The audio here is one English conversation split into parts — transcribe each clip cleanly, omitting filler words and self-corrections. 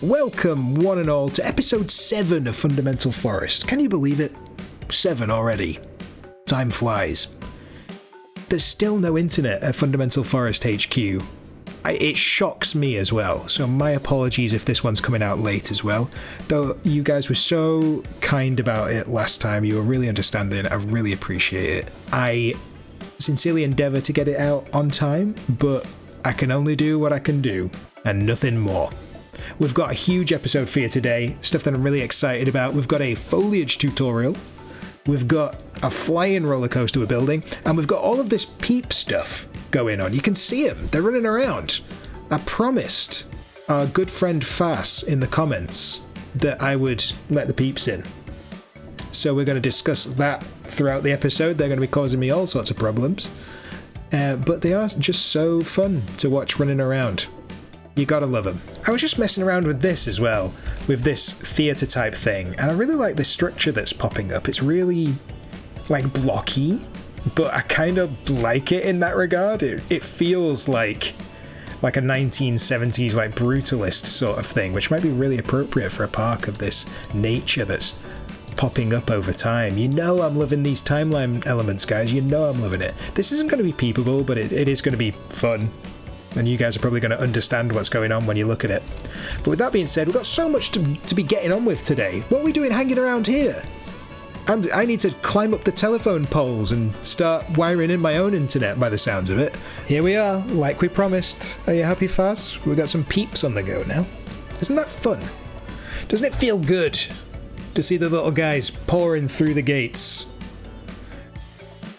Welcome, one and all, to episode 7 of Fundamental Forest. Can you believe it? 7 already. Time flies. There's still no internet at Fundamental Forest HQ. It shocks me as well, so my apologies if this one's coming out late as well. Though you guys were so kind about it last time, you were really understanding, I really appreciate it. I sincerely endeavour to get it out on time, but I can only do what I can do, and nothing more. We've got a huge episode for you today, stuff that I'm really excited about. We've got a foliage tutorial, we've got a flying roller coaster we're building, and we've got all of this peep stuff going on. You can see them, they're running around. I promised our good friend Fass in the comments that I would let the peeps in. So we're going to discuss that throughout the episode. They're going to be causing me all sorts of problems. But they are just so fun to watch running around. You gotta love them. I was just messing around with this as well, with this theatre type thing, and I really like the structure that's popping up. It's really, like, blocky, but I kind of like it in that regard. It feels like a 1970s, like, brutalist sort of thing, which might be really appropriate for a park of this nature that's popping up over time. You know I'm loving these timeline elements, guys. You know I'm loving it. This isn't going to be peepable, but it is going to be fun. And you guys are probably going to understand what's going on when you look at it. But with that being said, we've got so much to be getting on with today. What are we doing hanging around here? I need to climb up the telephone poles and start wiring in my own internet by the sounds of it. Here we are, like we promised. Are you happy, Fass? We've got some peeps on the go now. Isn't that fun? Doesn't it feel good to see the little guys pouring through the gates?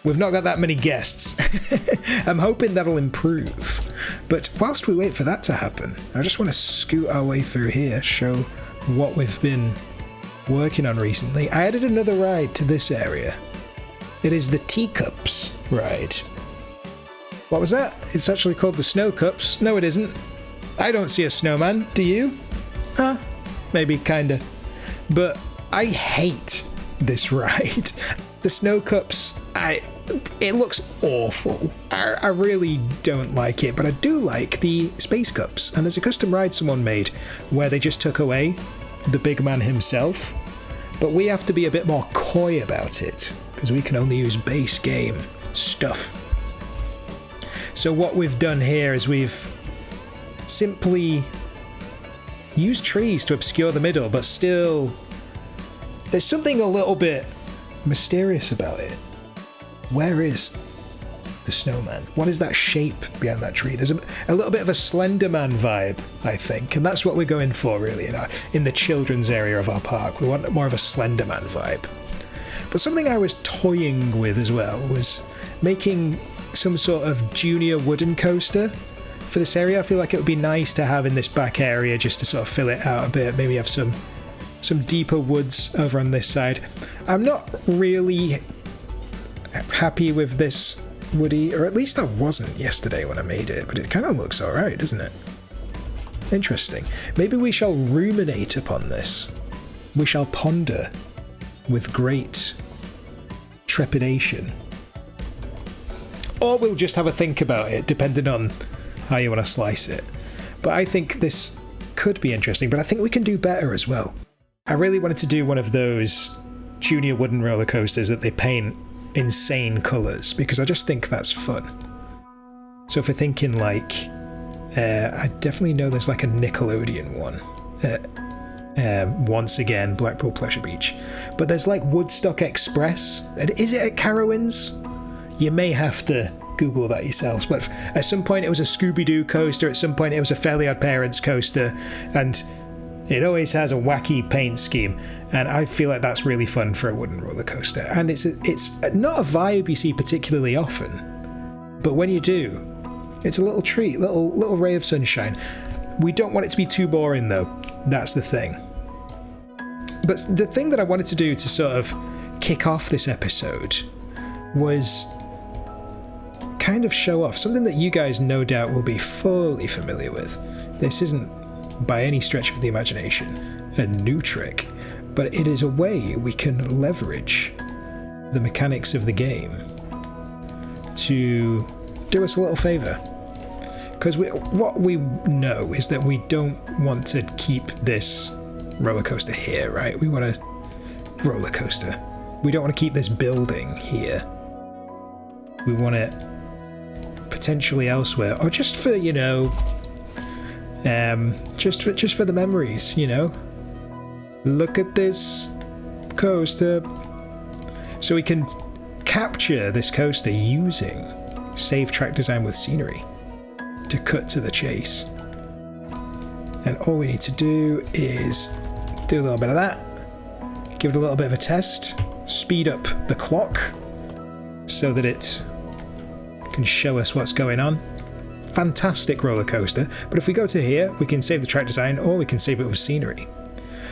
We've not got that many guests. I'm hoping that'll improve. But whilst we wait for that to happen, I just want to scoot our way through here, show what we've been working on recently. I added another ride to this area. It is the Teacups ride. What was that? It's actually called the Snow Cups. No, it isn't. I don't see a snowman. Do you? Maybe kinda. But I hate this ride. The Snow Cups, it looks awful. I really don't like it, but I do like the Space Cups. And there's a custom ride someone made where they just took away the big man himself. But we have to be a bit more coy about it, because we can only use base game stuff. So what we've done here is we've simply used trees to obscure the middle, but still there's something a little bit mysterious about it. Where is the snowman? What is that shape behind that tree? There's a little bit of a Slender Man vibe, I think, and that's what we're going for really in the children's area of our park. We want more of a Slender Man vibe. But something I was toying with as well was making some sort of junior wooden coaster for this area. I feel like it would be nice to have in this back area just to sort of fill it out a bit, maybe have some deeper woods over on this side. I'm not really happy with this woodie, or at least I wasn't yesterday when I made it, but it kind of looks alright, doesn't it? Interesting. Maybe we shall ruminate upon this. We shall ponder with great trepidation. Or we'll just have a think about it, depending on how you want to slice it. But I think this could be interesting, but I think we can do better as well. I really wanted to do one of those junior wooden roller coasters that they paint insane colours, because I just think that's fun. So if we're thinking like, I definitely know there's like a Nickelodeon one. Once again, Blackpool Pleasure Beach. But there's like Woodstock Express. Is it at Carowinds? You may have to Google that yourselves. But at some point it was a Scooby-Doo coaster, at some point it was a Fairly Odd Parents coaster, and it always has a wacky paint scheme, and I feel like that's really fun for a wooden roller coaster. And it's not a vibe you see particularly often, but when you do, it's a little treat, little ray of sunshine. We don't want it to be too boring though. That's the thing. But the thing that I wanted to do to sort of kick off this episode was kind of show off something that you guys no doubt will be fully familiar with. This isn't by any stretch of the imagination a new trick, but it is a way we can leverage the mechanics of the game to do us a little favour. Because what we know is that we don't want to keep this roller coaster here, right? We want a roller coaster. We don't want to keep this building here. We want it potentially elsewhere, or just for, you know, just for the memories, you know. Look at this coaster. So we can capture this coaster using save track design with scenery to cut to the chase. And all we need to do is do a little bit of that, give it a little bit of a test, speed up the clock so that it can show us what's going on. Fantastic roller coaster. But if we go to here, we can save the track design, or we can save it with scenery.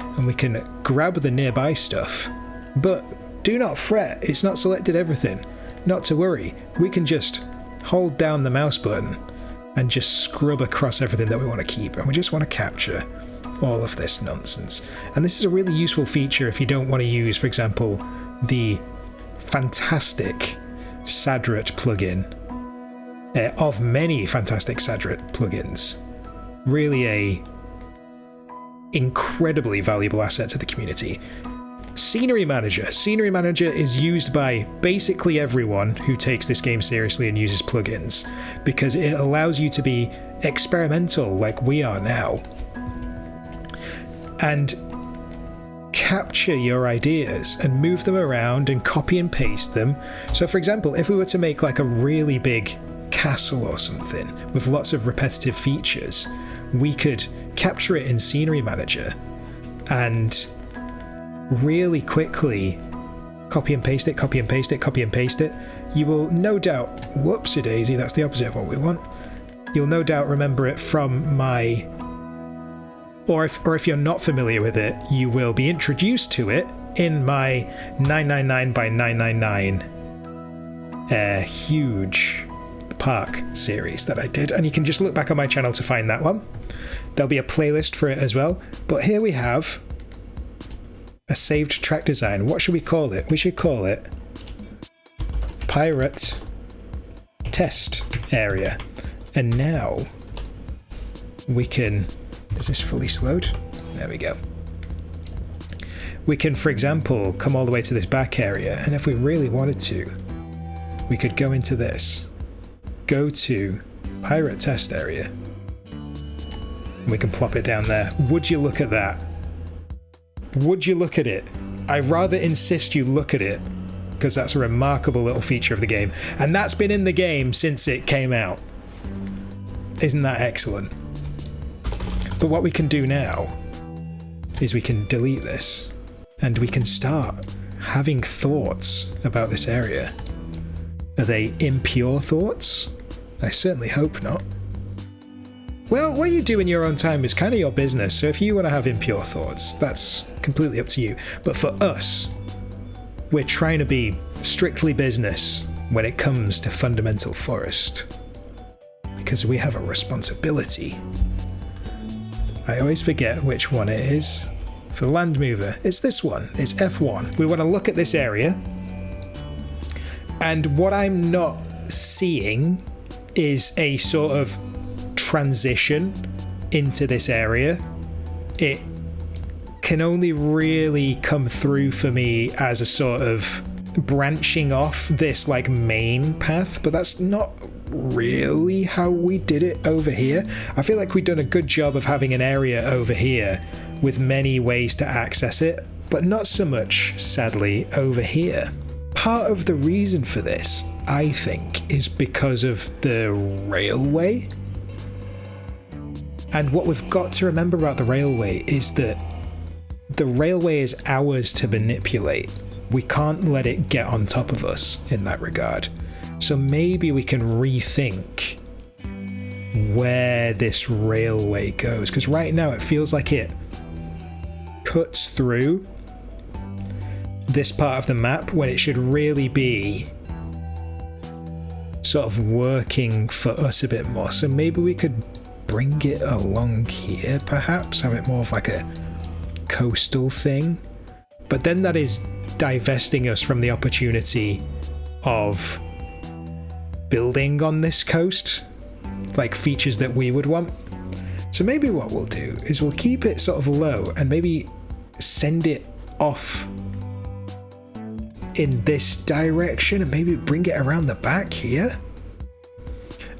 And we can grab the nearby stuff. But do not fret, it's not selected everything. Not to worry, we can just hold down the mouse button and just scrub across everything that we want to keep. And we just want to capture all of this nonsense. And this is a really useful feature if you don't want to use, for example, the fantastic Sadrat plugin, of many fantastic Sadrat plugins. Really a incredibly valuable asset to the community. Scenery Manager. Scenery Manager is used by basically everyone who takes this game seriously and uses plugins, because it allows you to be experimental like we are now and capture your ideas and move them around and copy and paste them. So for example, if we were to make like a really big castle or something with lots of repetitive features, we could capture it in Scenery Manager and really quickly copy and paste it, copy and paste it, copy and paste it. You will no doubt, whoopsie daisy, that's the opposite of what we want. You'll no doubt remember it from my, or if you're not familiar with it, you will be introduced to it in my 999 by 999 huge park series that I did, and you can just look back on my channel to find that one. There'll be a playlist for it as well. But here we have a saved track design. What should we call it? We should call it Pirate Test Area. And now we can, is this fully slowed? There we go. We can, for example, come all the way to this back area, and if we really wanted to, we could go into this, go to Pirate Test Area, and we can plop it down there. Would you look at that? Would you look at it? I rather insist you look at it, because that's a remarkable little feature of the game, and that's been in the game since it came out. Isn't that excellent? But what we can do now is we can delete this, and we can start having thoughts about this area. Are they impure thoughts? I certainly hope not. Well, what you do in your own time is kind of your business, so if you want to have impure thoughts, that's completely up to you. But for us, we're trying to be strictly business when it comes to fundamental forest, because we have a responsibility. I always forget which one it is. For the land mover, it's this one. It's F1. We want to look at this area, and what I'm not seeing is a sort of transition into this area. It can only really come through for me as a sort of branching off this like main path, but that's not really how we did it over here. I feel like we've done a good job of having an area over here with many ways to access it, but not so much, sadly, over here. Part of the reason for this, I think, is because of the railway. And what we've got to remember about the railway is that the railway is ours to manipulate. We can't let it get on top of us in that regard. So maybe we can rethink where this railway goes, because right now it feels like it cuts through this part of the map when it should really be sort of working for us a bit more. So maybe we could bring it along here, perhaps have it more of like a coastal thing, but then that is divesting us from the opportunity of building on this coast like features that we would want. So maybe what we'll do is we'll keep it sort of low and maybe send it off in this direction and maybe bring it around the back here.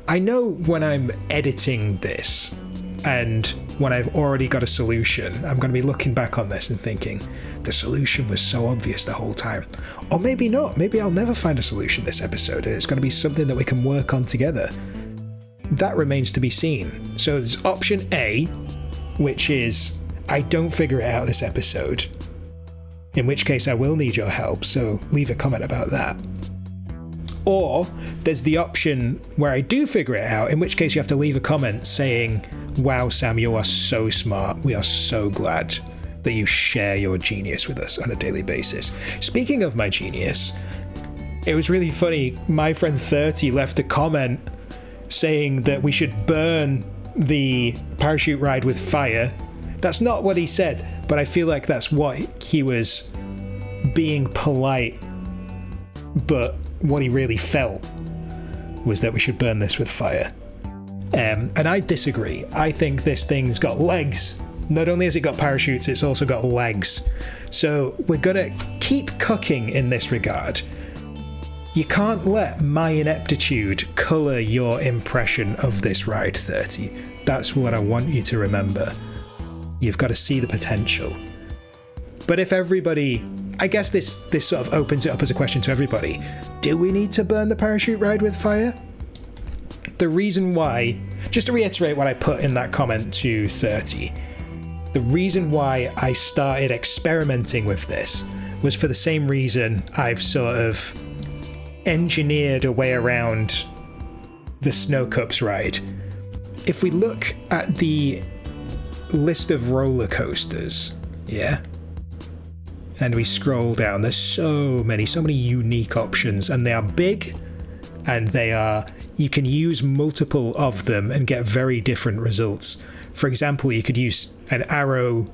I know when I'm editing this and when I've already got a solution, I'm going to be looking back on this and thinking the solution was so obvious the whole time. Or maybe not. Maybe I'll never find a solution this episode and it's going to be something that we can work on together. That remains to be seen. So there's option A, which is I don't figure it out this episode, in which case I will need your help, so leave a comment about that. Or there's the option where I do figure it out, in which case you have to leave a comment saying, wow, Sam, you are so smart. We are so glad that you share your genius with us on a daily basis. Speaking of my genius, it was really funny. My friend 30 left a comment saying that we should burn the parachute ride with fire. That's not what he said, but I feel like that's what he was being polite, but what he really felt was that we should burn this with fire. And I disagree. I think this thing's got legs. Not only has it got parachutes, it's also got legs. So we're gonna keep cooking in this regard. You can't let my ineptitude colour your impression of this ride, 30. That's what I want you to remember. You've got to see the potential. But if everybody... I guess this sort of opens it up as a question to everybody. Do we need to burn the parachute ride with fire? The reason why... Just to reiterate what I put in that comment to 30. The reason why I started experimenting with this was for the same reason I've sort of engineered a way around the Snow Cups ride. If we look at the list of roller coasters, yeah, and we scroll down, there's so many unique options, and they are big, and you can use multiple of them and get very different results. For example, you could use an arrow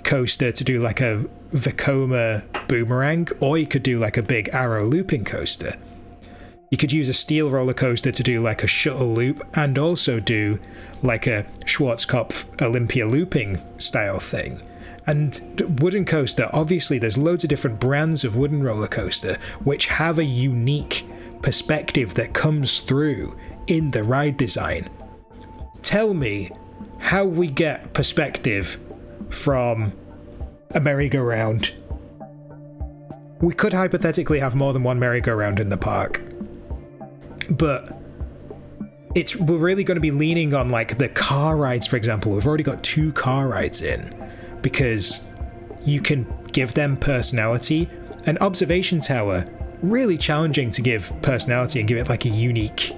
coaster to do like a Vekoma boomerang, or you could do like a big arrow looping coaster. You could use a steel roller coaster to do like a shuttle loop, and also do like a Schwarzkopf Olympia looping style thing. And wooden coaster, obviously there's loads of different brands of wooden roller coaster which have a unique perspective that comes through in the ride design. Tell me how we get perspective from a merry-go-round. We could hypothetically have more than one merry-go-round in the park, but we're really going to be leaning on like the car rides, for example. We've already got 2 car rides in because you can give them personality. An observation tower, really challenging to give personality and give it like a unique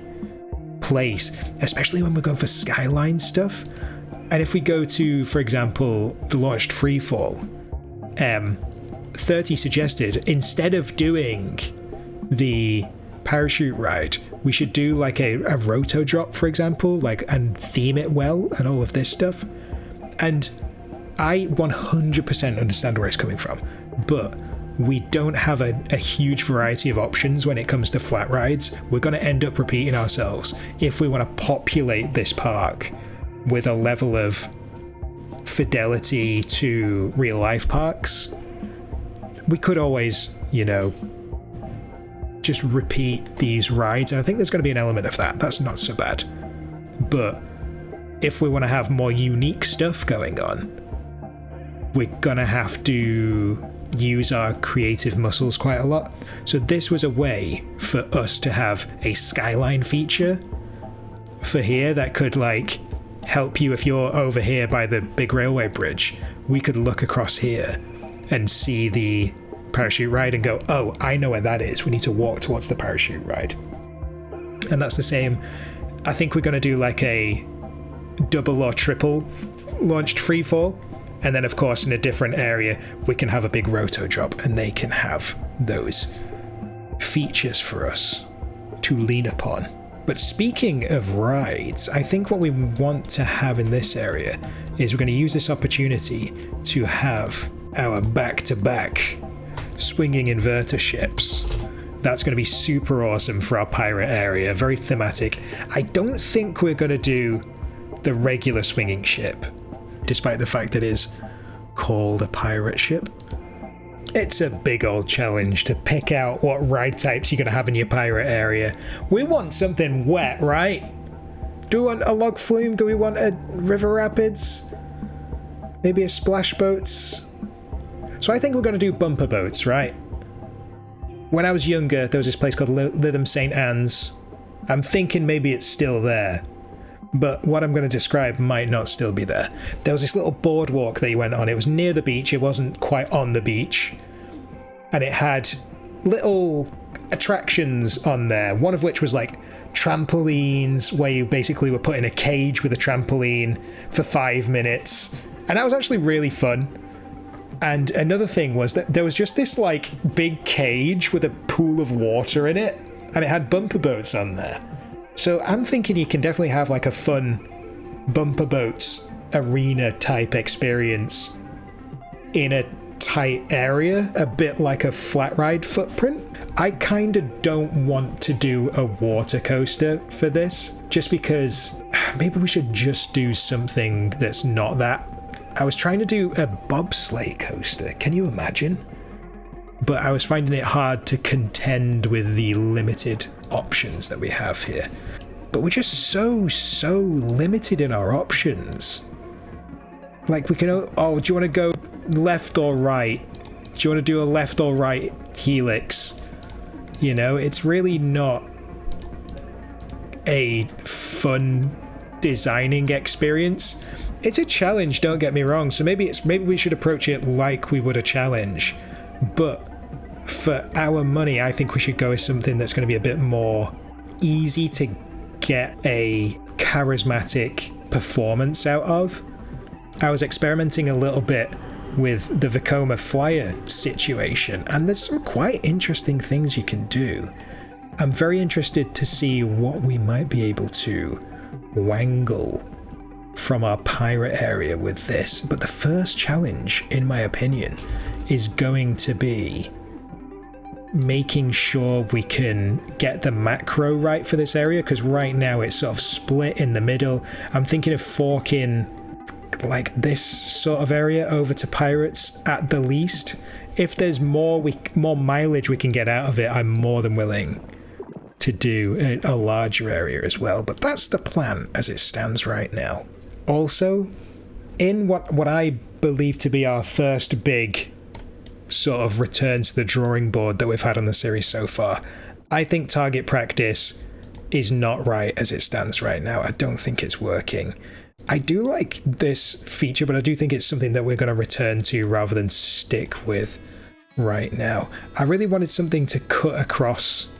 place, especially when we're going for skyline stuff. And if we go to, for example, the launched freefall, 30 suggested instead of doing the parachute ride, we should do like a roto drop, for example, and theme it well and all of this stuff. And I 100% understand where it's coming from, but we don't have a huge variety of options when it comes to flat rides. We're going to end up repeating ourselves if we want to populate this park with a level of fidelity to real life parks. We could always, just repeat these rides, and I think there's going to be an element of that. That's not so bad. But if we want to have more unique stuff going on, we're going to have to use our creative muscles quite a lot. So this was a way for us to have a skyline feature for here that could help you if you're over here by the big railway bridge. We could look across here and see the parachute ride and go, oh, I know where that is. We need to walk towards the parachute ride. And that's the same. I think we're going to do like a double or triple launched freefall. And then, of course, in a different area, we can have a big roto drop, and they can have those features for us to lean upon. But speaking of rides, I think what we want to have in this area is we're going to use this opportunity to have our back-to-back swinging inverter ships That's going to be super awesome for our pirate area, very thematic. I don't think we're going to do the regular swinging ship, despite the fact that it is called a pirate ship. It's a big old challenge to pick out what ride types you're going to have in your pirate area. We want something wet, right? Do we want a log flume? Do we want a river rapids? Maybe a splash boats? So I think we're going to do bumper boats, right? When I was younger, there was this place called Lytham St. Anne's. I'm thinking maybe it's still there, but what I'm going to describe might not still be there. There was this little boardwalk that you went on. It was near the beach. It wasn't quite on the beach. And it had little attractions on there, one of which was like trampolines, where you basically were put in a cage with a trampoline for 5 minutes. And that was actually really fun. And another thing was that there was just this like big cage with a pool of water in it, and it had bumper boats on there. So I'm thinking you can definitely have like a fun bumper boats arena type experience in a tight area, a bit like a flat ride footprint. I kind of don't want to do a water coaster for this, just because maybe we should just do something that's not that. I was trying to do a bobsleigh coaster, can you imagine? But I was finding it hard to contend with the limited options that we have here. But we're just so limited in our options. Like we can, oh, do you want to go left or right? Do you want to do a left or right helix? You know, it's really not a fun designing experience. It's a challenge, don't get me wrong, so maybe we should approach it like we would a challenge, but for our money I think we should go with something that's going to be a bit more easy to get a charismatic performance out of. I was experimenting a little bit with the Vekoma Flyer situation, and there's some quite interesting things you can do. I'm very interested to see what we might be able to wangle from our pirate area with this, but the first challenge, in my opinion, is going to be making sure we can get the macro right for this area, because right now it's sort of split in the middle. I'm thinking of forking like this sort of area over to pirates at the least. If there's more mileage we can get out of it, I'm more than willing to do a larger area as well, but that's the plan as it stands right now. Also, in what I believe to be our first big sort of return to the drawing board that we've had on the series so far, I think target practice is not right as it stands right now. I don't think it's working. I do like this feature, but I do think it's something that we're going to return to rather than stick with right now. I really wanted something to cut across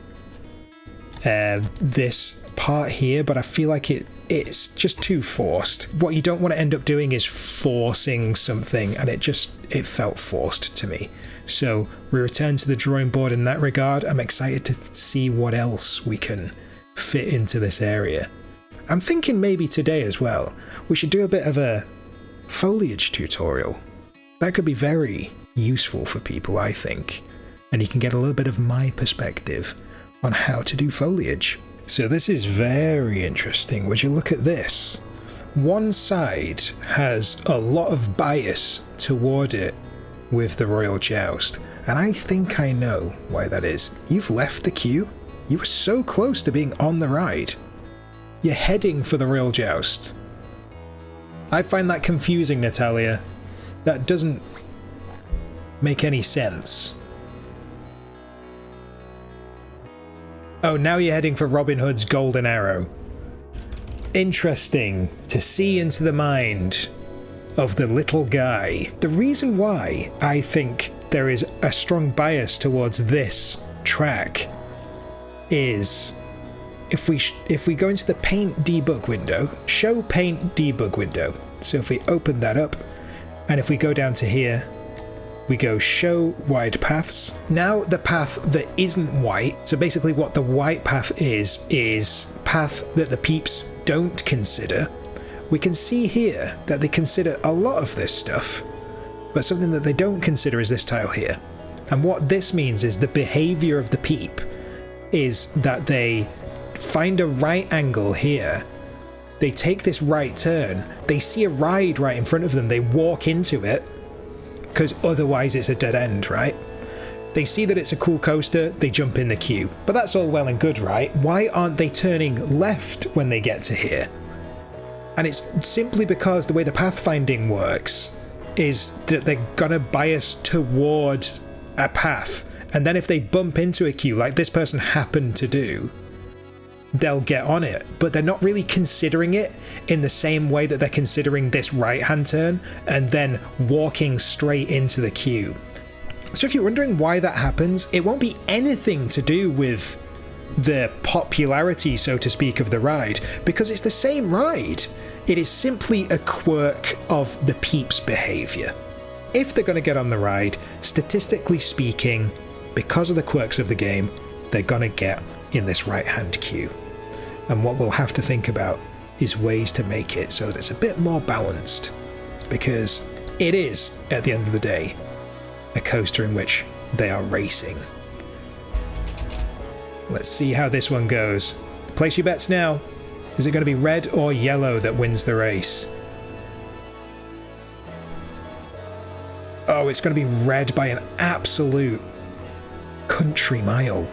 this part here, but I feel like it's just too forced. What you don't want to end up doing is forcing something, and it felt forced to me. So we return to the drawing board in that regard. I'm excited to see what else we can fit into this area. I'm thinking maybe today as well, we should do a bit of a foliage tutorial. That could be very useful for people, I think. And you can get a little bit of my perspective on how to do foliage. So this is very interesting. Would you look at this? One side has a lot of bias toward it with the Royal Joust, and I think I know why that is. You've left the queue. You were so close to being on the ride. You're heading for the Royal Joust. I find that confusing, Natalia. That doesn't make any sense. Oh, now you're heading for Robin Hood's Golden Arrow. Interesting to see into the mind of the little guy. The reason why I think there is a strong bias towards this track is if we go into the paint debug window, show paint debug window. So if we open that up, and if we go down to here, we go show wide paths. Now the path that isn't white, so basically what the white path is path that the peeps don't consider. We can see here that they consider a lot of this stuff, but something that they don't consider is this tile here. And what this means is the behavior of the peep is that they find a right angle here, they take this right turn, they see a ride right in front of them, they walk into it, because otherwise it's a dead end, right? They see that it's a cool coaster, they jump in the queue. But that's all well and good, right? Why aren't they turning left when they get to here? And it's simply because the way the pathfinding works is that they're gonna bias toward a path. And then if they bump into a queue, like this person happened to do, they'll get on it. But they're not really considering it in the same way that they're considering this right-hand turn and then walking straight into the queue. So if you're wondering why that happens, it won't be anything to do with the popularity, so to speak, of the ride, because it's the same ride. It is simply a quirk of the peeps' behavior. If they're going to get on the ride, statistically speaking, because of the quirks of the game, they're going to get in this right-hand queue. And what we'll have to think about is ways to make it so that it's a bit more balanced, because it is, at the end of the day, a coaster in which they are racing. Let's see how this one goes. Place your bets now. Is it going to be red or yellow that wins the race? Oh, it's going to be red by an absolute country mile.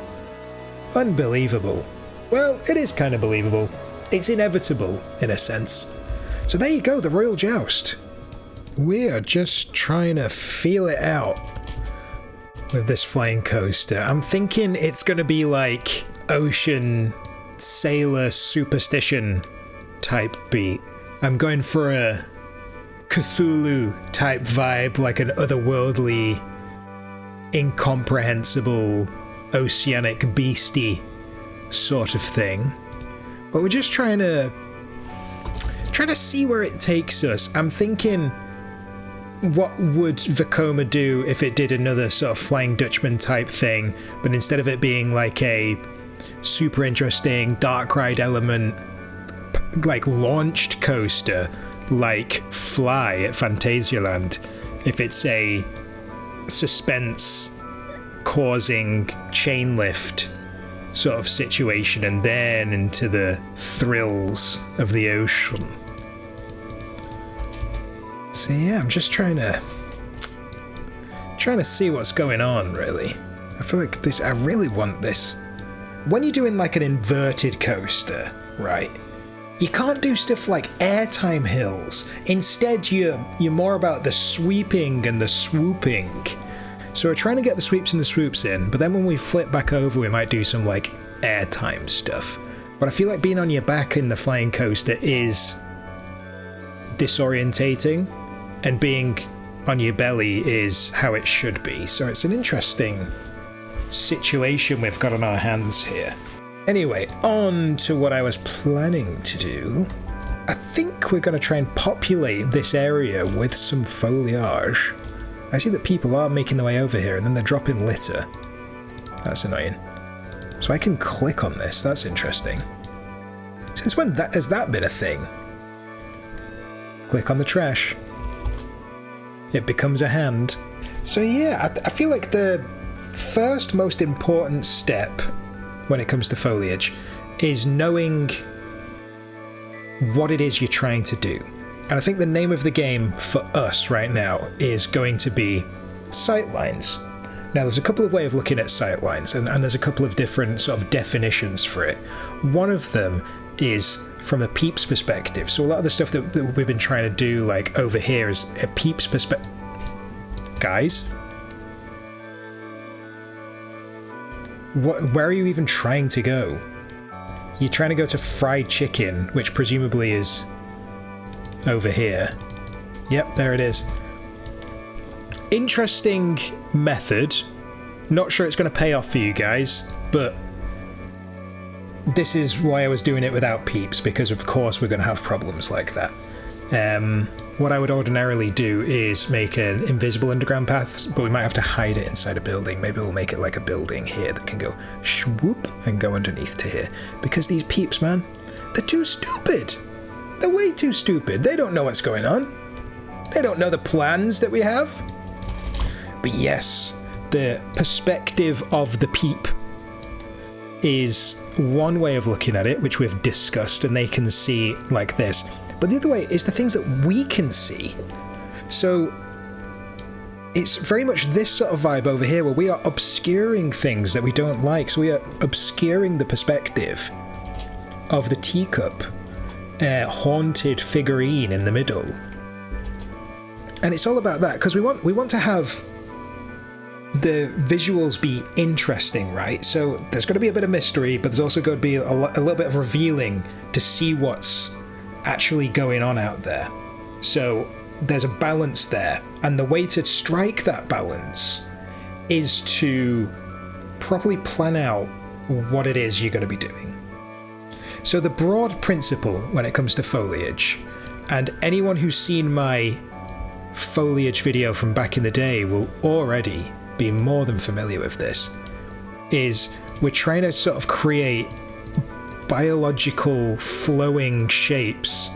Unbelievable. Well, it is kind of believable. It's inevitable, in a sense. So there you go, the Royal Joust. We are just trying to feel it out with this flying coaster. I'm thinking it's going to be like ocean sailor superstition type beat. I'm going for a Cthulhu type vibe, like an otherworldly, incomprehensible, oceanic beastie sort of thing. But we're just trying to see where it takes us. I'm thinking, what would Vekoma do if it did another sort of Flying Dutchman type thing, but instead of it being like a super interesting dark ride element, like launched coaster, like Fly at Phantasialand, if it's a suspense causing chain lift sort of situation and then into the thrills of the ocean. So yeah, I'm just trying to see what's going on, really. I feel like this, I really want this. When you're doing like an inverted coaster, right, you can't do stuff like airtime hills. Instead, you're more about the sweeping and the swooping. So we're trying to get the sweeps and the swoops in, but then when we flip back over, we might do some like airtime stuff. But I feel like being on your back in the flying coaster is disorientating, and being on your belly is how it should be. So it's an interesting situation we've got on our hands here. Anyway, on to what I was planning to do. I think we're going to try and populate this area with some foliage. I see that people are making their way over here and then they're dropping litter. That's annoying. So I can click on this, that's interesting. Since when has that been a thing? Click on the trash. It becomes a hand. So yeah, I feel like the first most important step when it comes to foliage is knowing what it is you're trying to do. And I think the name of the game for us right now is going to be sightlines. Now there's a couple of ways of looking at sightlines, and there's a couple of different sort of definitions for it. One of them is from a peeps perspective. So a lot of the stuff that we've been trying to do like over here is a peeps perspective. Guys? Where are you even trying to go? You're trying to go to fried chicken, which presumably is over here. Yep, there it is. Interesting method. Not sure it's going to pay off for you guys, but this is why I was doing it without peeps, because of course we're going to have problems like that. What I would ordinarily do is make an invisible underground path, but we might have to hide it inside a building. Maybe we'll make it like a building here that can go swoop and go underneath to here. Because these peeps, man, they're too stupid. They're way too stupid. They don't know what's going on. They don't know the plans that we have. But yes, the perspective of the peep is one way of looking at it, which we've discussed, and they can see like this. But the other way is the things that we can see. So it's very much this sort of vibe over here where we are obscuring things that we don't like. So we are obscuring the perspective of the teacup haunted figurine in the middle. And it's all about that, because we want to have the visuals be interesting, right? So there's got to be a bit of mystery, but there's also got to be a little bit of revealing to see what's actually going on out there. So there's a balance there, and the way to strike that balance is to properly plan out what it is you're going to be doing. So the broad principle when it comes to foliage, and anyone who's seen my foliage video from back in the day will already be more than familiar with this, is we're trying to sort of create biological flowing shapes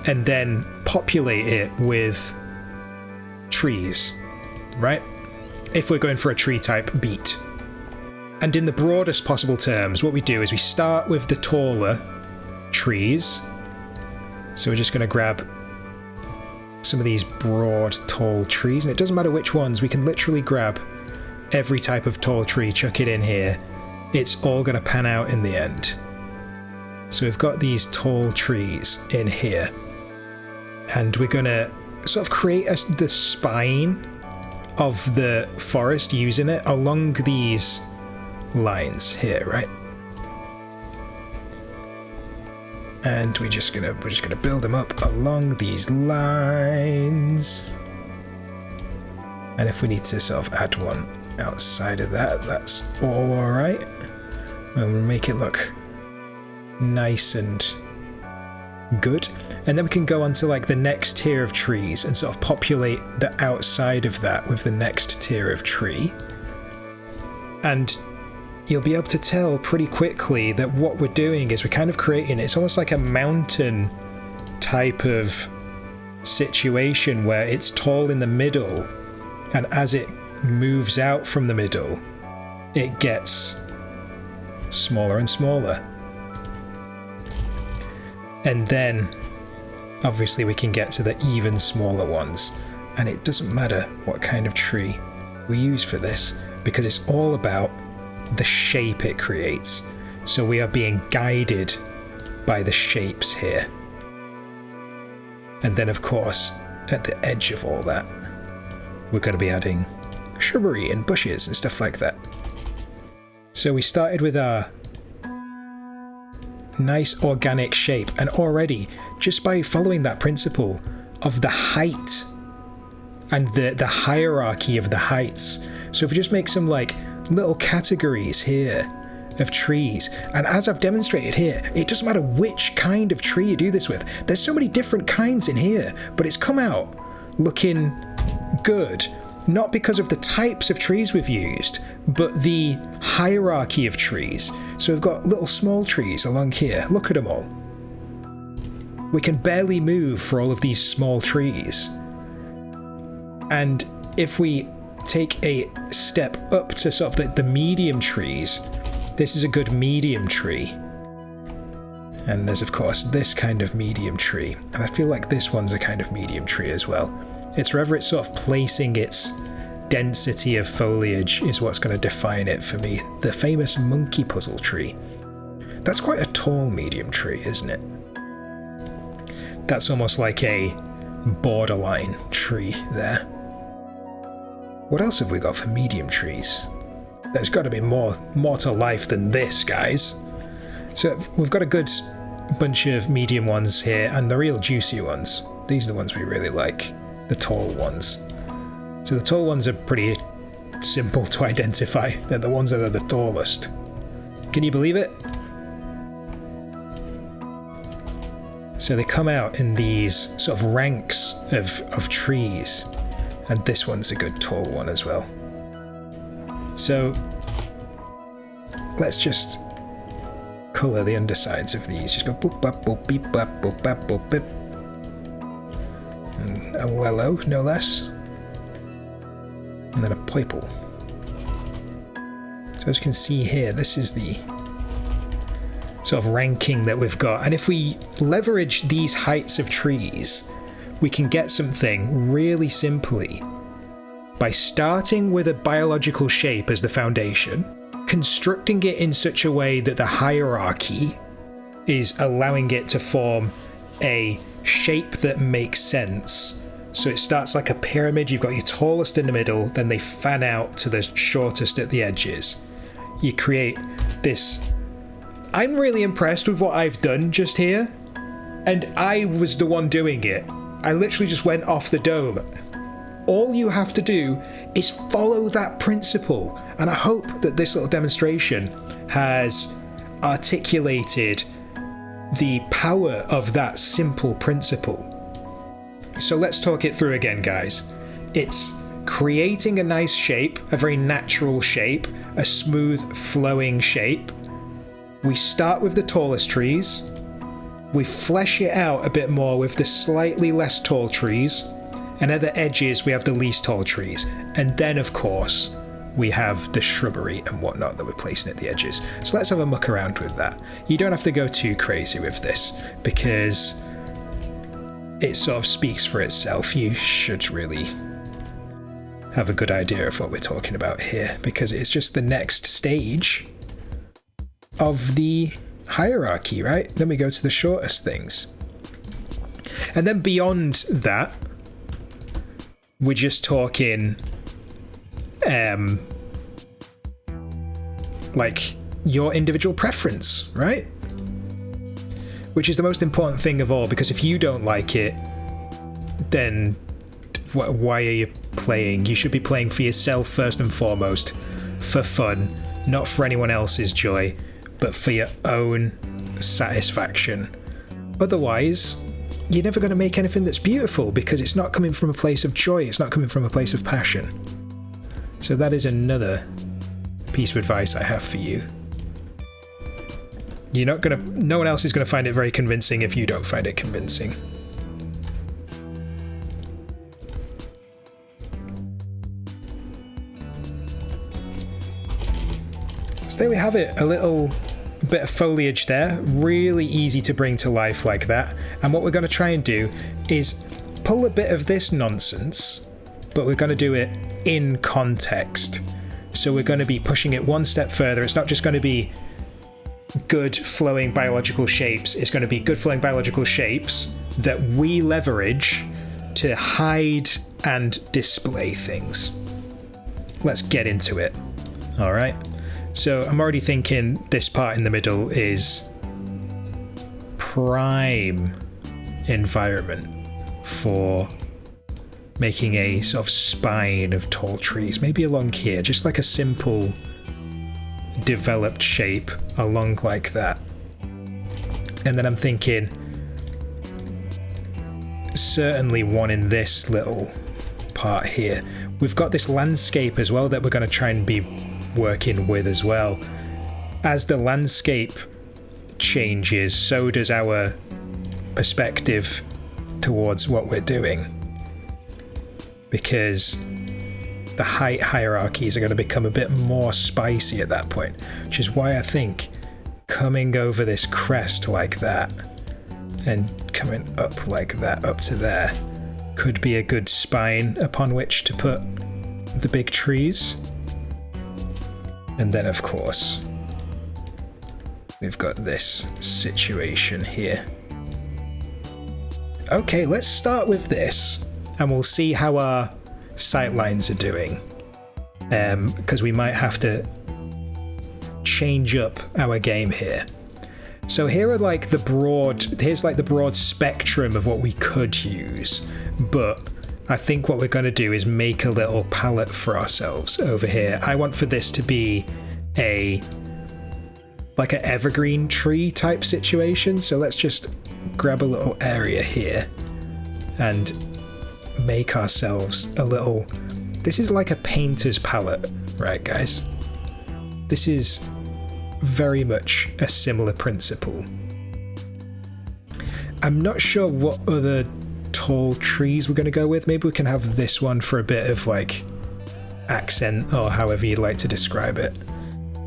and then populate it with trees, right? If we're going for a tree type beat. And in the broadest possible terms, what we do is we start with the taller trees. So we're just going to grab some of these broad, tall trees, and it doesn't matter which ones, we can literally grab every type of tall tree, chuck it in here. It's all going to pan out in the end. So we've got these tall trees in here, and we're going to sort of create the spine of the forest using it along these lines here, right? And we're just gonna build them up along these lines. And if we need to sort of add one outside of that, that's all alright. We'll make it look nice and good. And then we can go on to like the next tier of trees and sort of populate the outside of that with the next tier of tree. And you'll be able to tell pretty quickly that what we're doing is we're kind of creating, it's almost like a mountain type of situation where it's tall in the middle, and as it moves out from the middle, it gets smaller and smaller. And then obviously we can get to the even smaller ones, and it doesn't matter what kind of tree we use for this, because it's all about the shape it creates. So we are being guided by the shapes here. And then of course, at the edge of all that, we're going to be adding shrubbery and bushes and stuff like that. So we started with our nice organic shape, and already just by following that principle of the height and the hierarchy of the heights. So if we just make some like little categories here of trees, and as I've demonstrated here, it doesn't matter which kind of tree you do this with. There's so many different kinds in here, but it's come out looking good, not because of the types of trees we've used, but the hierarchy of trees. So we've got little small trees along here. Look at them all. We can barely move for all of these small trees. And if we take a step up to sort of the medium trees, this is a good medium tree. And there's of course this kind of medium tree, and I feel like this one's a kind of medium tree as well. It's wherever it's sort of placing its density of foliage is what's going to define it for me. The famous monkey puzzle tree. That's quite a tall medium tree, isn't it? That's almost like a borderline tree there. What else have we got for medium trees? There's got to be more to life than this, guys. So we've got a good bunch of medium ones here, and the real juicy ones. These are the ones we really like, the tall ones. So the tall ones are pretty simple to identify. They're the ones that are the tallest. Can you believe it? So they come out in these sort of ranks of trees. And this one's a good tall one as well. So let's just colour the undersides of these. Just go boop bop boop beep bop boop bop boop bip. And a yellow, no less. and then a purple. So as you can see here, this is the sort of ranking that we've got. And if we leverage these heights of trees, we can get something really simply by starting with a biological shape as the foundation, constructing it in such a way that the hierarchy is allowing it to form a shape that makes sense. So it starts like a pyramid. You've got your tallest in the middle, then they fan out to the shortest at the edges. You create this. I'm really impressed with what I've done just here, and I was the one doing it. I literally just went off the dome. All you have to do is follow that principle, and I hope that this little demonstration has articulated the power of that simple principle. So let's talk it through again, guys. It's creating a nice shape, a very natural shape, a smooth flowing shape. We start with the tallest trees, we flesh it out a bit more with the slightly less tall trees, and at the edges we have the least tall trees. And then of course we have the shrubbery and whatnot that we're placing at the edges. So let's have a muck around with that. You don't have to go too crazy with this because it sort of speaks for itself. You should really have a good idea of what we're talking about here, because it's just the next stage of the hierarchy, right? Then we go to the shortest things. And then beyond that, we're just talking like your individual preference, right? Which is the most important thing of all, because if you don't like it, then why are you playing? You should be playing for yourself first and foremost, for fun, not for anyone else's joy, but for your own satisfaction. Otherwise, you're never going to make anything that's beautiful, because it's not coming from a place of joy, it's not coming from a place of passion. So that is another piece of advice I have for you. No one else is going to find it very convincing if you don't find it convincing. So there we have it, a little bit of foliage there, really easy to bring to life like that. And what we're going to try and do is pull a bit of this nonsense, but we're going to do it in context. So we're going to be pushing it one step further. It's not just going to be good flowing biological shapes, it's going to be good flowing biological shapes that we leverage to hide and display things. Let's get into it. All right. So I'm already thinking this part in the middle is prime environment for making a sort of spine of tall trees, maybe along here, just like a simple developed shape along like that. And then I'm thinking certainly one in this little part here. We've got this landscape as well that we're going to try and be working with as well. As the landscape changes, so does our perspective towards what we're doing, because the height hierarchies are going to become a bit more spicy at that point, which is why I think coming over this crest like that and coming up like that up to there could be a good spine upon which to put the big trees. And then of course we've got this situation here. Okay, let's start with this and we'll see how our sight lines are doing, because we might have to change up our game here. So here are like the broad spectrum of what we could use, but I think what we're going to do is make a little palette for ourselves over here. I want for this to be like an evergreen tree type situation, so let's just grab a little area here and make ourselves a little. This is like a painter's palette, right guys? This is very much a similar principle. I'm not sure what other tall trees we're going to go with. Maybe we can have this one for a bit of like accent, or however you'd like to describe it.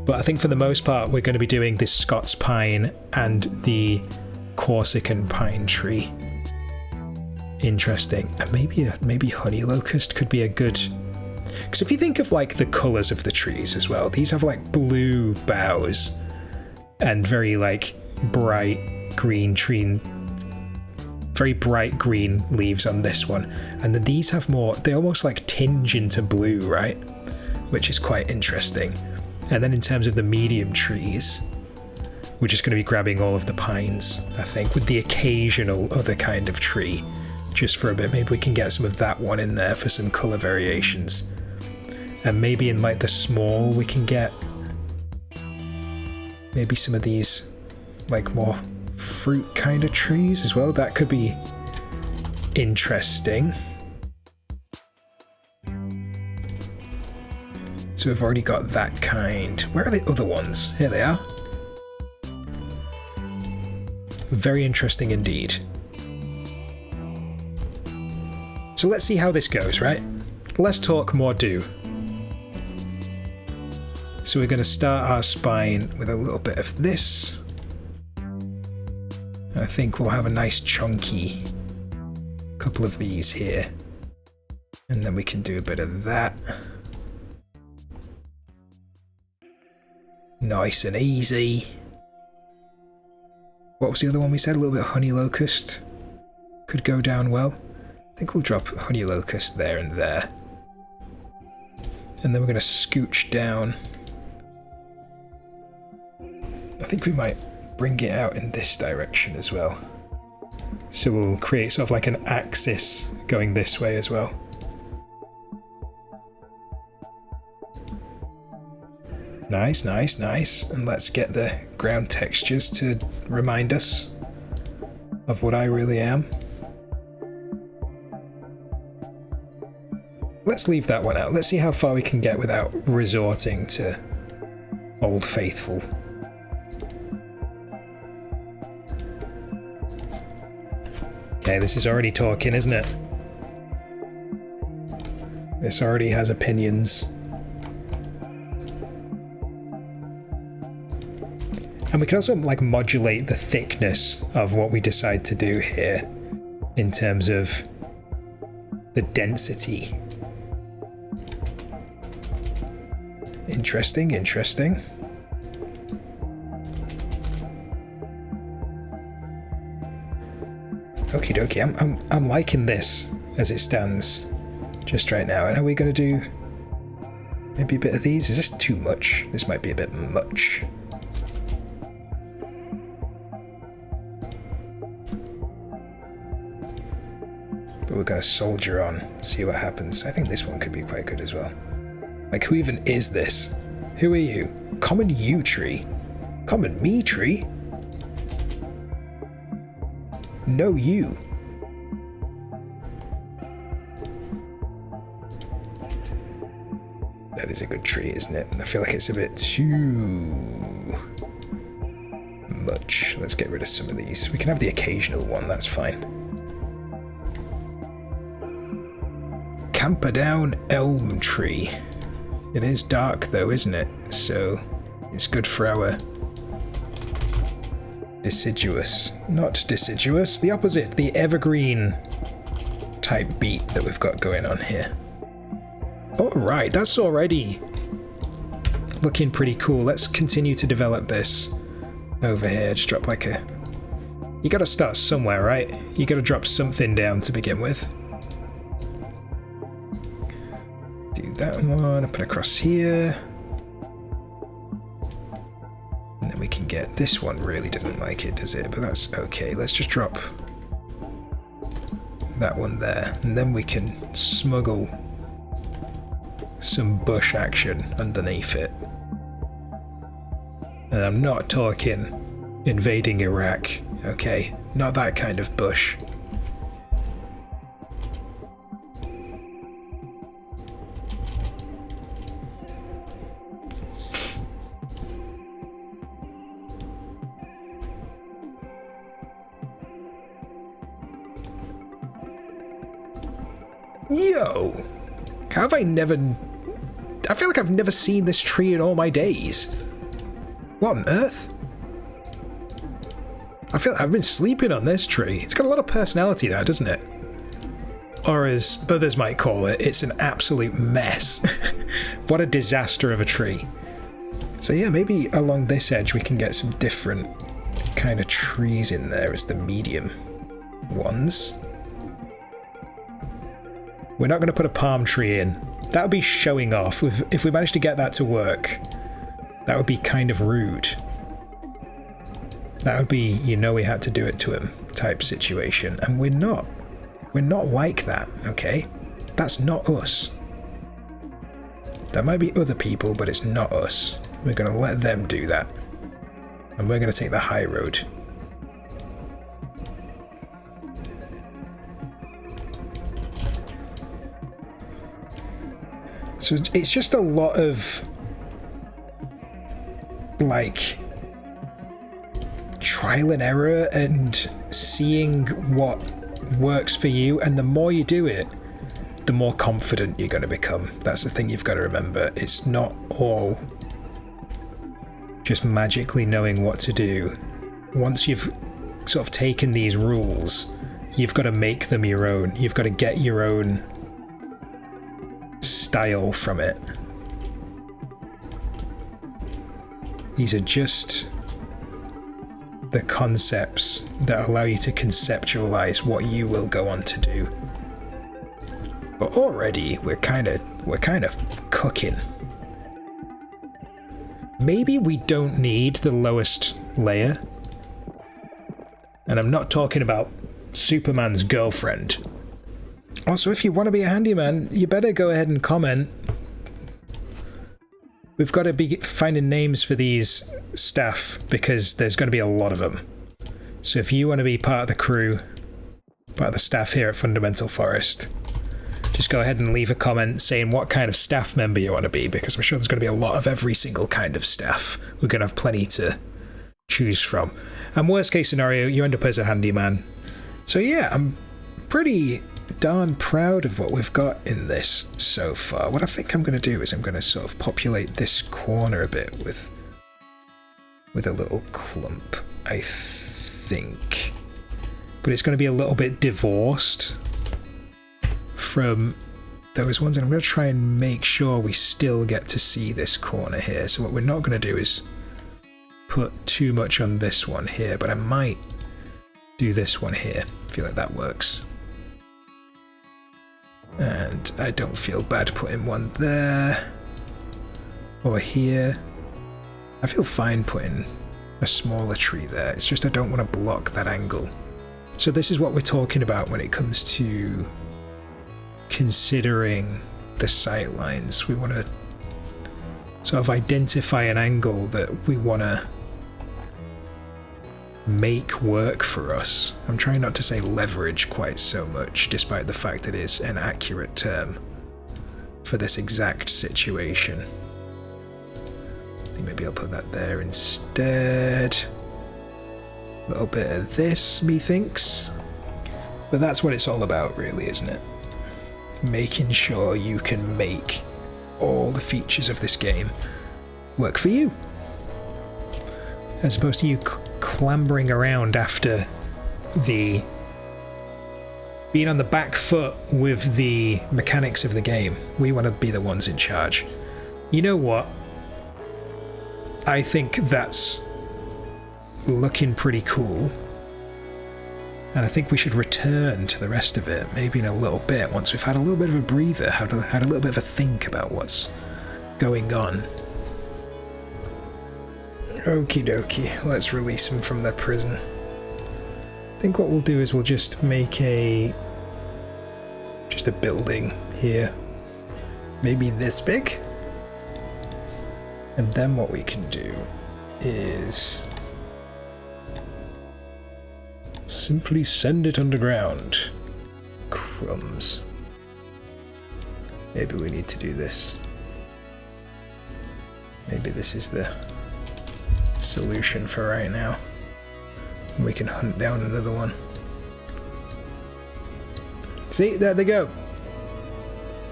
But I think for the most part, we're going to be doing this Scots pine and the Corsican pine tree. Interesting. And maybe honey locust could be a good... Because if you think of like the colours of the trees as well, these have like blue boughs and very like bright green tree, very bright green leaves on this one. And then these have more, they almost like tinge into blue, right? Which is quite interesting. And then in terms of the medium trees, we're just going to be grabbing all of the pines, I think, with the occasional other kind of tree, just for a bit. Maybe we can get some of that one in there for some colour variations. And maybe in like the small we can get maybe some of these like more fruit kind of trees as well. That could be interesting. So we've already got that kind. Where are the other ones? Here they are. Very interesting indeed. So let's see how this goes, right? Less talk, more do. So we're going to start our spine with a little bit of this. I think we'll have a nice chunky couple of these here. And then we can do a bit of that. Nice and easy. What was the other one we said? A little bit of honey locust. Could go down well. I think we'll drop honey locust there and there. And then we're going to scooch down. I think we might bring it out in this direction as well. So we'll create sort of like an axis going this way as well. Nice, nice, nice. And let's get the ground textures to remind us of what I really am. Let's leave that one out. Let's see how far we can get without resorting to Old Faithful. Okay, this is already talking, isn't it? This already has opinions. And we can also like modulate the thickness of what we decide to do here in terms of the density. Interesting, interesting. Okie dokie, I'm liking this as it stands just right now. And are we going to do maybe a bit of these? Is this too much? This might be a bit much. But we're going to soldier on, see what happens. I think this one could be quite good as well. Like, who even is this? Who are you? Common yew tree? Common me tree? No you. That is a good tree, isn't it? I feel like it's a bit too much. Let's get rid of some of these. We can have the occasional one, that's fine. Camperdown elm tree. It is dark though, isn't it? So it's good for our deciduous. Not deciduous, the opposite, the evergreen type beet that we've got going on here. Alright, that's already looking pretty cool. Let's continue to develop this over here. Just drop like a... You gotta start somewhere, right? You gotta drop something down to begin with. That one up and across here, and then we can get this one. Really doesn't like it, does it? But that's okay. Let's just drop that one there, and then we can smuggle some bush action underneath it. And I'm not talking invading Iraq, okay? Not that kind of bush. Yo! How have I never I feel like I've never seen this tree in all my days. What on earth? I feel like I've been sleeping on this tree. It's got a lot of personality there, doesn't it? Or as others might call it, it's an absolute mess. What a disaster of a tree. So yeah, maybe along this edge we can get some different kind of trees in there as the medium ones. We're not going to put a palm tree in. That would be showing off. If we managed to get that to work, that would be kind of rude. That would be, you know, we had to do it to him type situation. And we're not. We're not like that, okay? That's not us. There might be other people, but it's not us. We're going to let them do that. And we're going to take the high road. So it's just a lot of, like, trial and error and seeing what works for you, and the more you do it, the more confident you're going to become. That's the thing you've got to remember. It's not all just magically knowing what to do. Once you've sort of taken these rules, you've got to make them your own. You've got to get your own style from it. These are just the concepts that allow you to conceptualize what you will go on to do. But already we're kind of cooking. Maybe we don't need the lowest layer. And I'm not talking about Superman's girlfriend. Also, if you want to be a handyman, you better go ahead and comment. We've got to be finding names for these staff because there's going to be a lot of them. So if you want to be part of the crew, part of the staff here at Fundamental Forest, just go ahead and leave a comment saying what kind of staff member you want to be, because I'm sure there's going to be a lot of every single kind of staff. We're going to have plenty to choose from. And worst case scenario, you end up as a handyman. So yeah, I'm pretty darn proud of what we've got in this so far. What I think I'm going to do is I'm going to sort of populate this corner a bit with a little clump, I think. But it's going to be a little bit divorced from those ones, and I'm going to try and make sure we still get to see this corner here. So what we're not going to do is put too much on this one here, but I might do this one here. I feel like that works. And I don't feel bad putting one there or here. I feel fine putting a smaller tree there. It's just I don't want to block that angle. So this is what we're talking about when it comes to considering the sight lines. We want to sort of identify an angle that we want to make work for us. I'm trying not to say leverage quite so much, despite the fact that it is an accurate term for this exact situation. I think maybe I'll put that there instead. A little bit of this, methinks. But that's what it's all about, really, isn't it? Making sure you can make all the features of this game work for you, as opposed to you clambering around after being on the back foot with the mechanics of the game. We want to be the ones in charge. You know what? I think that's looking pretty cool. And I think we should return to the rest of it, maybe in a little bit, once we've had a little bit of a breather, had a little bit of a think about what's going on. Okie dokie, let's release them from their prison. I think what we'll do is we'll just make just a building here. Maybe this big? And then what we can do is simply send it underground. Crumbs. Maybe we need to do this. Maybe this is the solution for right now. We can hunt down another one. See, there they go.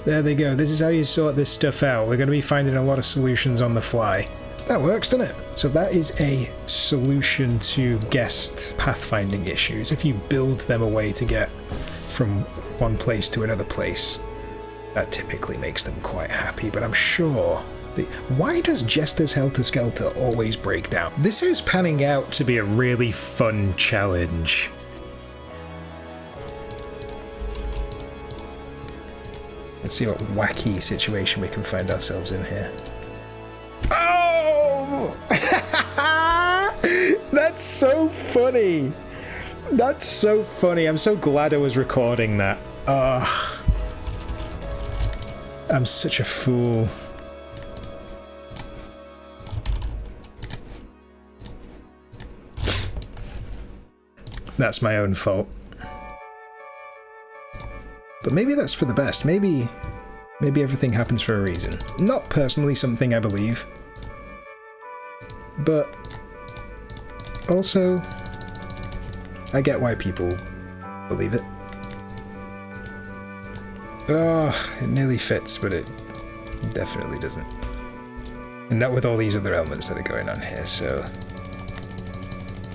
There they go. This is how you sort this stuff out. We're going to be finding a lot of solutions on the fly. That works, doesn't it? So that is a solution to guest pathfinding issues. If you build them a way to get from one place to another place, that typically makes them quite happy. But I'm sure... Why does Jester's Helter Skelter always break down? This is panning out to be a really fun challenge. Let's see what wacky situation we can find ourselves in here. Oh! That's so funny. That's so funny. I'm so glad I was recording that. I'm such a fool. That's my own fault. But maybe that's for the best. Maybe everything happens for a reason. Not personally something I believe. But also, I get why people believe it. Oh, it nearly fits, but it definitely doesn't. And not with all these other elements that are going on here, so...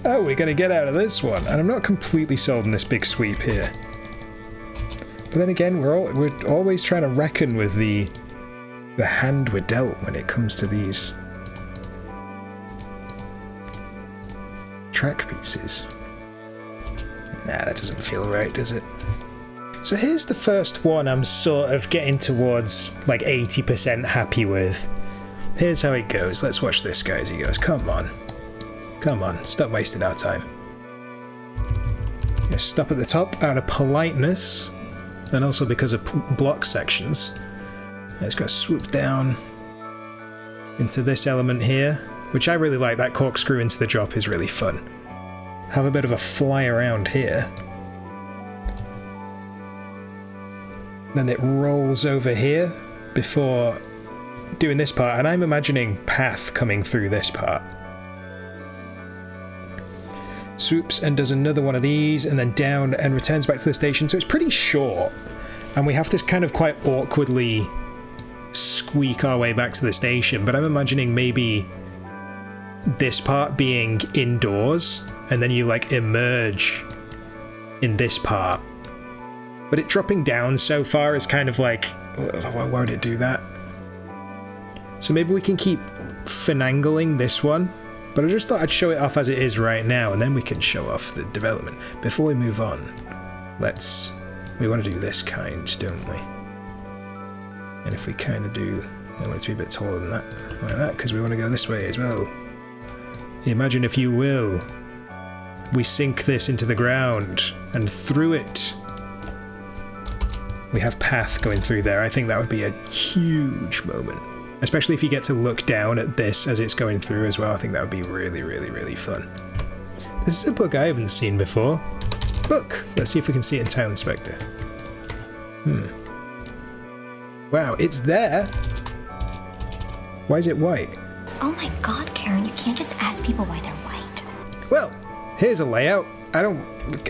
Oh, we're going to get out of this one. And I'm not completely sold on this big sweep here. But then again, we're always trying to reckon with the hand we're dealt when it comes to these track pieces. Nah, that doesn't feel right, does it? So here's the first one I'm sort of getting towards like 80% happy with. Here's how it goes. Let's watch this guy as he goes. Come on. Come on, stop wasting our time. Just stop at the top out of politeness, and also because of block sections. It's got to swoop down into this element here, which I really like. That corkscrew into the drop is really fun. Have a bit of a fly around here. Then it rolls over here before doing this part, and I'm imagining path coming through this part. Swoops and does another one of these, and then down and returns back to the station. So it's pretty short, and we have to kind of quite awkwardly squeak our way back to the station. But I'm imagining maybe this part being indoors, and then you like emerge in this part. But it dropping down so far is kind of like, why won't it do that? So maybe we can keep finagling this one. But I just thought I'd show it off as it is right now, and then we can show off the development. Before we move on, we want to do this kind, don't we? And if we kind of do, I want it to be a bit taller than that, like that, because we want to go this way as well. Imagine, if you will, we sink this into the ground, and through it, we have path going through there. I think that would be a huge moment. Especially if you get to look down at this as it's going through as well. I think that would be really, really, really fun. This is a bug I haven't seen before. Look! Let's see if we can see it in Tile Inspector. Wow, it's there! Why is it white? Oh my god, Karen, you can't just ask people why they're white. Well, here's a layout.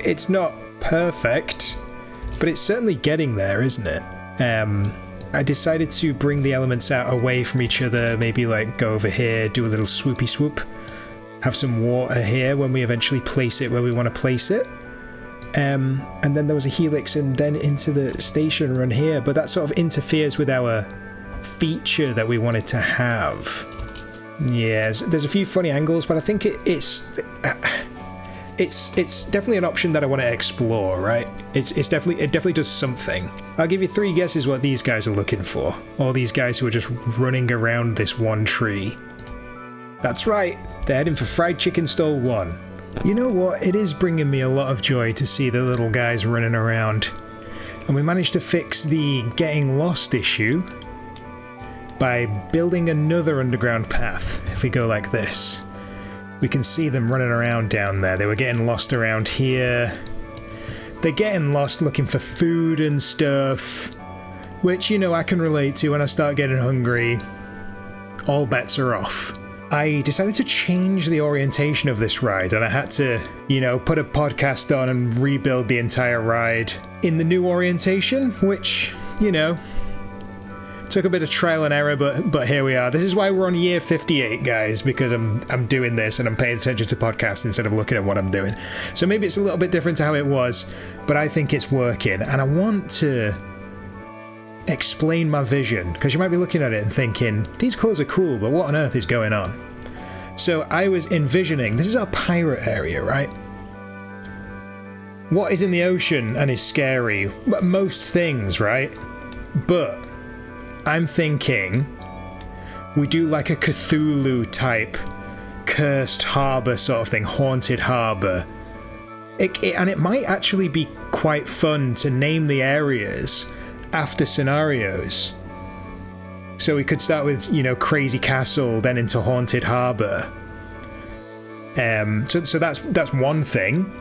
It's not perfect, but it's certainly getting there, isn't it? I decided to bring the elements out away from each other, maybe like go over here, do a little swoopy swoop, have some water here when we eventually place it where we want to place it. And then there was a helix and then into the station run here, but that sort of interferes with our feature that we wanted to have. Yes, there's a few funny angles, but I think it's definitely an option that I want to explore, right? It definitely does something. I'll give you 3 guesses what these guys are looking for. All these guys who are just running around this one tree. That's right, they're heading for Fried Chicken Stall 1. You know what? It is bringing me a lot of joy to see the little guys running around. And we managed to fix the getting lost issue by building another underground path. If we go like this, we can see them running around down there. They were getting lost around here. They're getting lost looking for food and stuff, which, you know, I can relate to when I start getting hungry. All bets are off. I decided to change the orientation of this ride, and I had to, you know, put a podcast on and rebuild the entire ride in the new orientation, which, you know, Took a bit of trial and error, but here we are. This is why we're on year 58, guys, because I'm doing this and I'm paying attention to podcasts instead of looking at what I'm doing. So maybe it's a little bit different to how it was, but I think it's working. And I want to explain my vision, because you might be looking at it and thinking, these colours are cool, but what on earth is going on? So I was envisioning, this is our pirate area, right? What is in the ocean and is scary? Most things, right? But I'm thinking we do like a Cthulhu type cursed harbour sort of thing, haunted harbour. And it might actually be quite fun to name the areas after scenarios. So we could start with, Crazy Castle, then into Haunted Harbour. So that's one thing.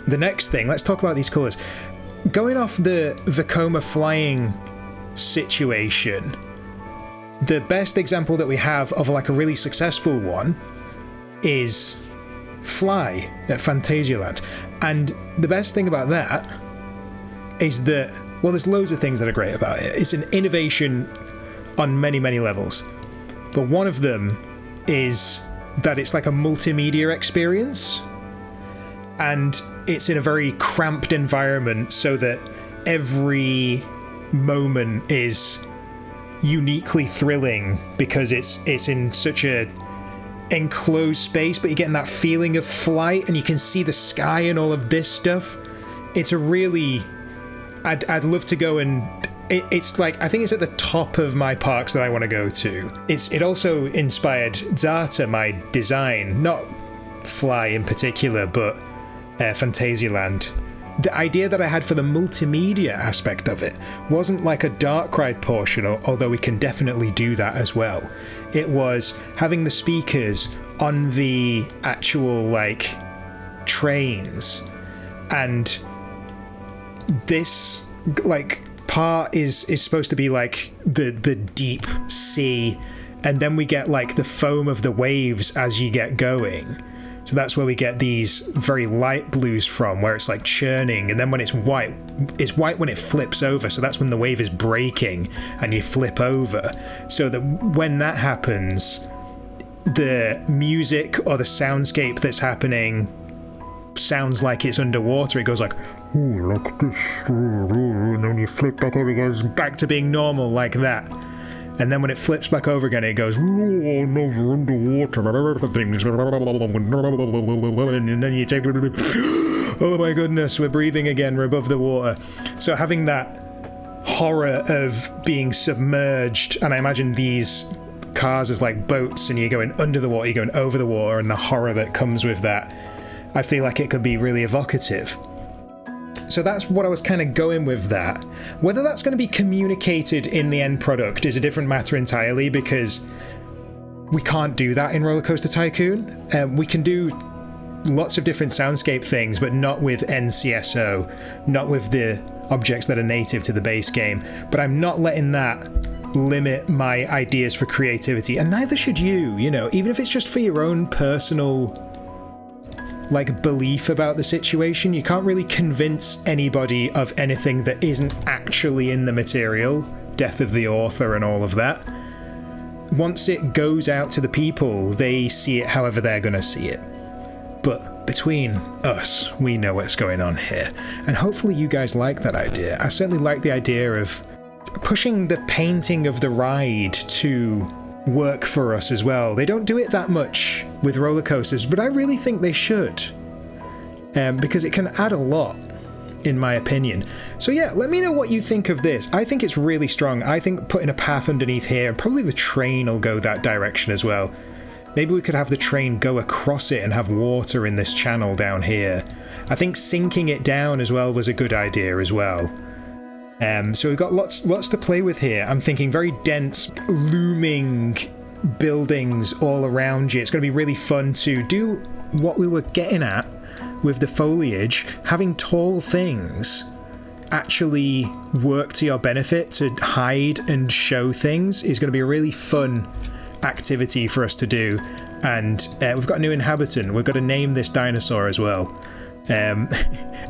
The next thing, let's talk about these colours. Going off the Vekoma Flying situation, the best example that we have of like a really successful one is Fly at Phantasialand. And the best thing about that is that, well, there's loads of things that are great about it. It's an innovation on many, many levels. But one of them is that it's like a multimedia experience. And it's in a very cramped environment so that every moment is uniquely thrilling because it's in such a enclosed space, but you're getting that feeling of flight and you can see the sky and all of this stuff. It's a really... I'd love to go and... It's like, I think it's at the top of my parks that I want to go to. It also inspired Zata, my design, not Fly in particular, but Phantasialand. The idea that I had for the multimedia aspect of it wasn't like a dark ride portion, although we can definitely do that as well. It was having the speakers on the actual, like, trains. And this, like, part is supposed to be like the deep sea, and then we get like the foam of the waves as you get going. So that's where we get these very light blues from, where it's like churning, and then when it's white when it flips over, so that's when the wave is breaking and you flip over. So that when that happens, the music or the soundscape that's happening sounds like it's underwater. It goes like, ooh, like this, and then you flip back over, it goes back to being normal like that. And then when it flips back over again, it goes, oh, no, we're underwater, and then you take, oh my goodness, we're breathing again, we're above the water. So having that horror of being submerged, and I imagine these cars as like boats, and you're going under the water, you're going over the water, and the horror that comes with that, I feel like it could be really evocative. So that's what I was kind of going with that. Whether that's going to be communicated in the end product is a different matter entirely, because we can't do that in Roller Coaster Tycoon. We can do lots of different soundscape things, but not with NCSO, not with the objects that are native to the base game. But I'm not letting that limit my ideas for creativity, and neither should you, even if it's just for your own personal like belief about the situation. You can't really convince anybody of anything that isn't actually in the material, death of the author and all of that. Once it goes out to the people, they see it however they're gonna see it. But between us, we know what's going on here, and hopefully you guys like that idea. I certainly like the idea of pushing the painting of the ride to work for us as well. They don't do it that much with roller coasters, but I really think they should, because it can add a lot, in my opinion. So yeah, let me know what you think of this. I think it's really strong. I think putting a path underneath here, and probably the train will go that direction as well. Maybe we could have the train go across it and have water in this channel down here. I think sinking it down as well was a good idea as well. So we've got lots to play with here. I'm thinking very dense, looming buildings all around you. It's going to be really fun to do what we were getting at with the foliage. Having tall things actually work to your benefit to hide and show things is going to be a really fun activity for us to do. And we've got a new inhabitant. We've got to name this dinosaur as well.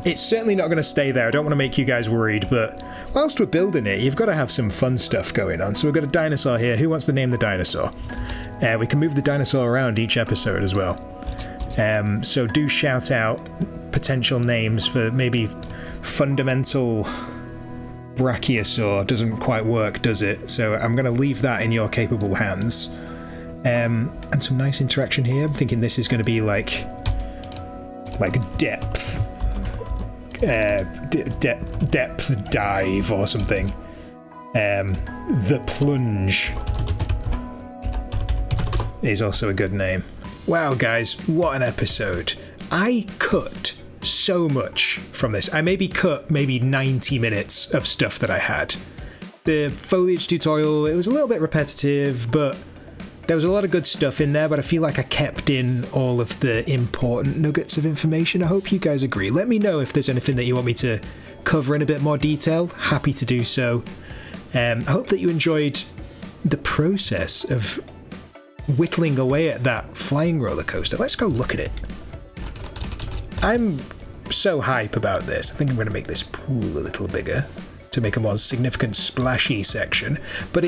It's certainly not going to stay there. I don't want to make you guys worried, but whilst we're building it, you've got to have some fun stuff going on. So we've got a dinosaur here. Who wants to name the dinosaur? We can move the dinosaur around each episode as well. So do shout out potential names for maybe fundamental brachiosaur. Doesn't quite work, does it? So I'm going to leave that in your capable hands. And some nice interaction here. I'm thinking this is going to be like depth. Depth dive or something. The plunge is also a good name. Wow, guys, what an episode. I cut so much from this. I maybe cut 90 minutes of stuff that I had. The foliage tutorial, it was a little bit repetitive, but there was a lot of good stuff in there, but I feel like I kept in all of the important nuggets of information. I hope you guys agree. Let me know if there's anything that you want me to cover in a bit more detail. Happy to do so. I hope that you enjoyed the process of whittling away at that flying roller coaster. Let's go look at it. I'm so hype about this. I think I'm going to make this pool a little bigger to make a more significant splashy section, but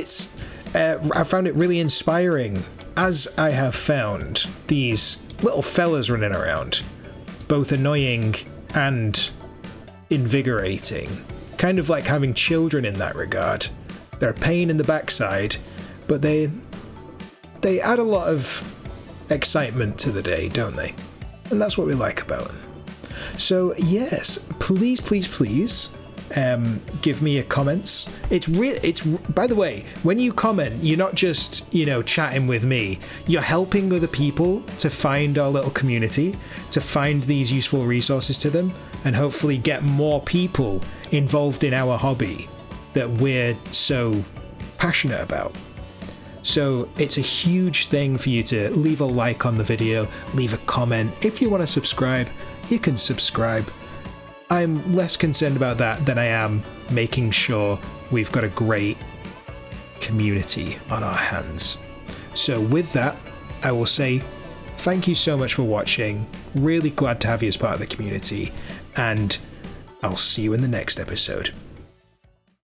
I found it really inspiring, as I have found these little fellas running around, both annoying and invigorating, kind of like having children in that regard. They're a pain in the backside, but they add a lot of excitement to the day, don't they? And that's what we like about them. So yes, please give me your comments. It's by the way, when you comment, you're not just chatting with me, you're helping other people to find our little community, to find these useful resources to them, and hopefully get more people involved in our hobby that we're so passionate about. So it's a huge thing for you to leave a like on the video, leave a comment. If you want to subscribe, you can subscribe. I'm less concerned about that than I am making sure we've got a great community on our hands. So with that, I will say thank you so much for watching. Really glad to have you as part of the community, and I'll see you in the next episode.